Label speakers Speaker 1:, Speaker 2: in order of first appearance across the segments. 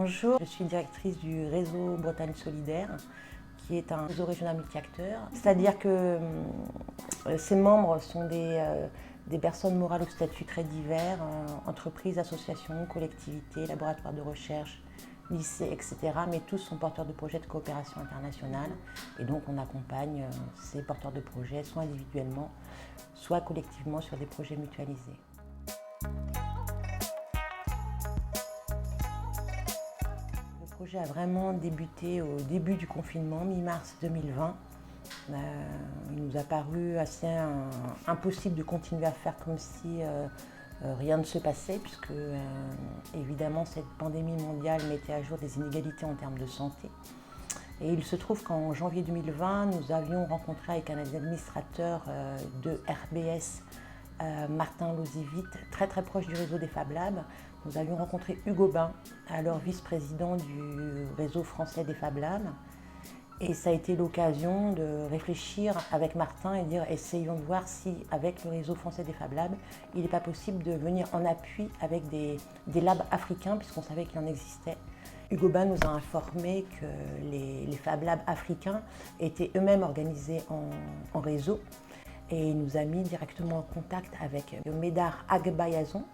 Speaker 1: Bonjour, je suis directrice du réseau Bretagne Solidaire, qui est un réseau régional multi-acteurs. C'est-à-dire que ses membres sont des personnes morales au statut très divers, entreprises, associations, collectivités, laboratoires de recherche, lycées, etc. Mais tous sont porteurs de projets de coopération internationale. Et donc on accompagne ces porteurs de projets, soit individuellement, soit collectivement sur des projets mutualisés. Le projet a vraiment débuté au début du confinement, mi-mars 2020. Il nous a paru assez impossible de continuer à faire comme si rien ne se passait, puisque évidemment cette pandémie mondiale mettait à jour des inégalités en termes de santé. Et il se trouve qu'en janvier 2020, nous avions rencontré avec un administrateur de RBS, Martin Lozivit, très proche du réseau des Fab Labs. Nous avions rencontré Hugo Bain, alors vice-président du réseau français des Fab Labs. Et ça a été l'occasion de réfléchir avec Martin et dire essayons de voir si, avec le réseau français des Fab Labs, il n'est pas possible de venir en appui avec des labs africains, puisqu'on savait qu'il en existait. Hugo Bain nous a informé que les Fab Labs africains étaient eux-mêmes organisés en réseau. Et il nous a mis directement en contact avec Médard Agbayazon.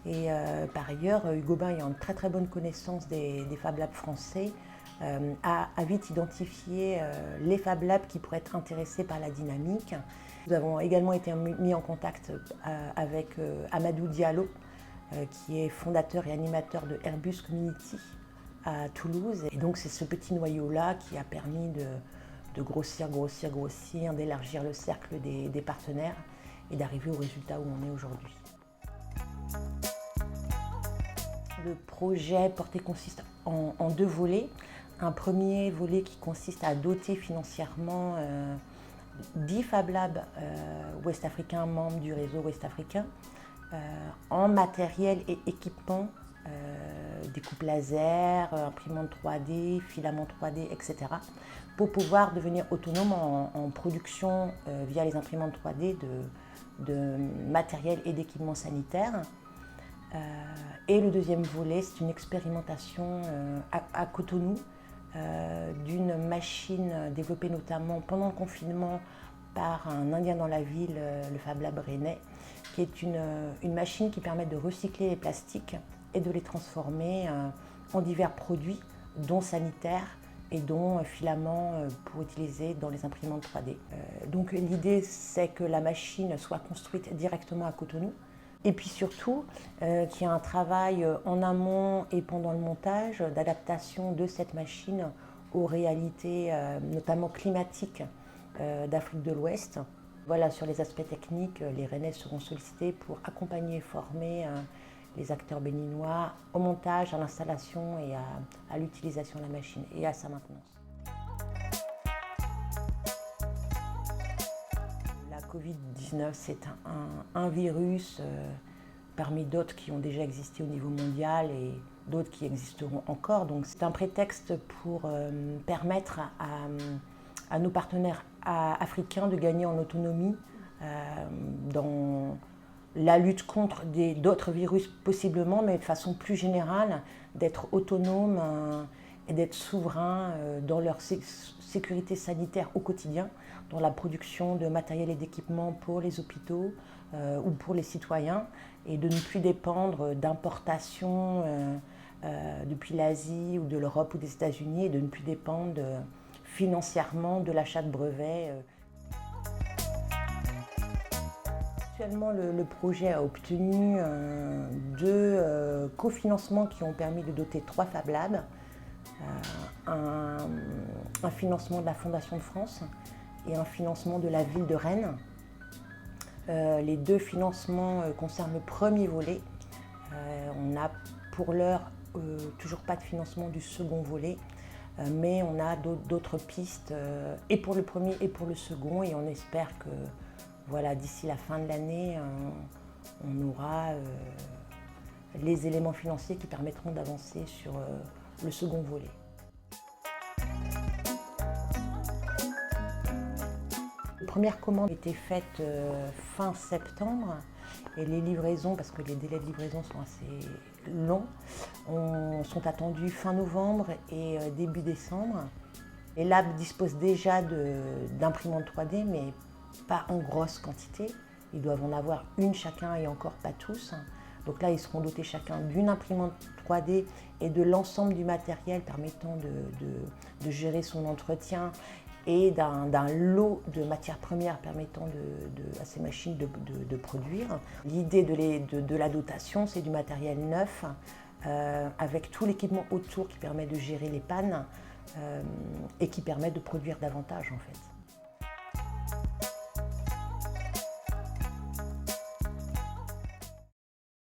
Speaker 1: Et par ailleurs, Hugo Bain, ayant une très bonne connaissance des Fab Labs français, a vite identifié les Fab Labs qui pourraient être intéressés par la dynamique. Nous avons également été mis en contact avec Amadou Diallo, qui est fondateur et animateur de Airbus Community à Toulouse. Et donc c'est ce petit noyau-là qui a permis de grossir, d'élargir le cercle des partenaires et d'arriver au résultat où on est aujourd'hui. Le projet porté consiste en deux volets. Un premier volet qui consiste à doter financièrement 10 Fab Labs ouest-africains membres du réseau ouest-africain en matériel et équipement, découpe laser, imprimante 3D, filament 3D, etc. pour pouvoir devenir autonome en production via les imprimantes 3D de matériel et d'équipements sanitaires. Et le deuxième volet, c'est une expérimentation à Cotonou d'une machine développée notamment pendant le confinement par un Indien dans la ville, le Fab Lab Rennais, qui est une machine qui permet de recycler les plastiques et de les transformer en divers produits, dont sanitaires et dont filaments pour utiliser dans les imprimantes 3D. Donc l'idée, c'est que la machine soit construite directement à Cotonou. Et puis surtout, qu'il y a un travail en amont et pendant le montage d'adaptation de cette machine aux réalités, notamment climatiques, d'Afrique de l'Ouest. Voilà, sur les aspects techniques, les Rennais seront sollicités pour accompagner et former les acteurs béninois au montage, à l'installation et à l'utilisation de la machine et à sa maintenance. La Covid-19, c'est un virus parmi d'autres qui ont déjà existé au niveau mondial et d'autres qui existeront encore. Donc c'est un prétexte pour permettre à nos partenaires africains de gagner en autonomie dans la lutte contre d'autres virus possiblement, mais de façon plus générale, d'être autonomes et d'être souverains dans leur sécurité sanitaire au quotidien, dans la production de matériel et d'équipements pour les hôpitaux ou pour les citoyens, et de ne plus dépendre d'importations depuis l'Asie ou de l'Europe ou des États-Unis, et de ne plus dépendre financièrement de l'achat de brevets. Actuellement, le projet a obtenu deux cofinancements qui ont permis de doter 3 Fab Labs, un financement de la Fondation de France et un financement de la ville de Rennes. Les deux financements concernent le premier volet. On n'a pour l'heure toujours pas de financement du second volet, mais on a d'autres pistes et pour le premier et pour le second, et on espère que voilà, d'ici la fin de l'année, on aura les éléments financiers qui permettront d'avancer sur le second volet. La première commande a été faite fin septembre Et les livraisons, parce que les délais de livraison sont assez longs, sont attendus fin novembre et début décembre. Les labs disposent déjà d'imprimantes 3D, mais pas en grosse quantité. Ils doivent en avoir une chacun et encore pas tous. Donc là, ils seront dotés chacun d'une imprimante 3D et de l'ensemble du matériel permettant de gérer son entretien et d'un lot de matières premières permettant à ces machines de produire. L'idée de la dotation, c'est du matériel neuf avec tout l'équipement autour qui permet de gérer les pannes et qui permet de produire davantage en fait.